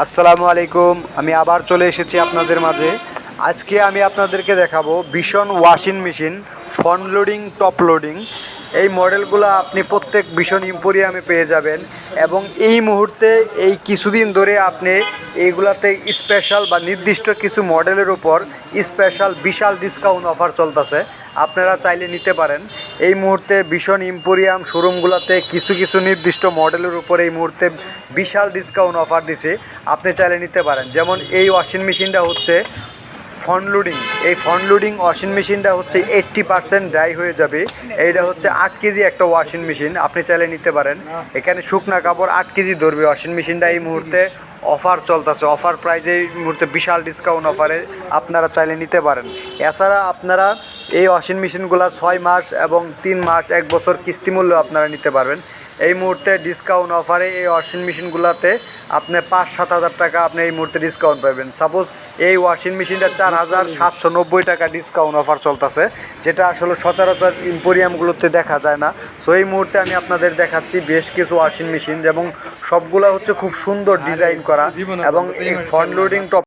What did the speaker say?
আসসালামু আলাইকুম। আমি আবার চলে এসেছি আপনাদের মাঝে। আজকে আমি আপনাদেরকে দেখাবো ভীষণ washing machine, front loading, top loading. এই মডেলগুলো আপনি প্রত্যেক ভীষণ এম্পোরিয়ামে পেয়ে যাবেন এবং এই মুহূর্তে এই কিছুদিন ধরে আপনি এইগুলাতে স্পেশাল বা নির্দিষ্ট কিছু মডেলের উপর স্পেশাল বিশাল ডিসকাউন্ট অফার চলতেছে। আপনারা চাইলে নিতে পারেন। এই মুহূর্তে ভীষণ এম্পোরিয়াম শোরুমগুলোতে কিছু কিছু নির্দিষ্ট মডেলের উপর এই মুহূর্তে বিশাল ডিসকাউন্ট অফার দিছে। আপনি চাইলে নিতে পারেন। যেমন এই ওয়াশিং মেশিনটা হচ্ছে ফ্রন্ট লোডিং। এই ফ্রন্ট লোডিং ওয়াশিং মেশিনটা হচ্ছে 80% ড্রাই হয়ে যাবে। এইটা হচ্ছে 8 কেজি একটা ওয়াশিং মেশিন, আপনি চাইলে নিতে পারেন। এখানে শুকনা কাপড় 8 কেজি ধরবে ওয়াশিং মেশিনটা। এই মুহূর্তে অফার চলতেছে, অফার প্রাইজে এই মুহূর্তে বিশাল ডিসকাউন্ট অফারে আপনারা চাইলে নিতে পারেন। এছাড়া আপনারা এই ওয়াশিং মেশিনগুলো 6 মাস এবং 3 মাস 1 বছর কিস্তি মূল্য আপনারা নিতে পারবেন। এই মুহূর্তে ডিসকাউন্ট অফারে এই ওয়াশিং মেশিনগুলোতে আপনি 5-7 হাজার টাকা আপনি এই মুহূর্তে ডিসকাউন্ট পাবেন। সাপোজ এই ওয়াশিং মেশিনটা 4,790 টাকা ডিসকাউন্ট অফার চলতেছে, যেটা আসলে সচরাচর এম্পোরিয়ামগুলোতে দেখা যায় না। সো এই মুহূর্তে আমি আপনাদের দেখাচ্ছি বেশ কিছু ওয়াশিং মেশিন, এবং সবগুলো হচ্ছে খুব সুন্দর ডিজাইন করা এবং ফ্রন্ট লোডিং টপ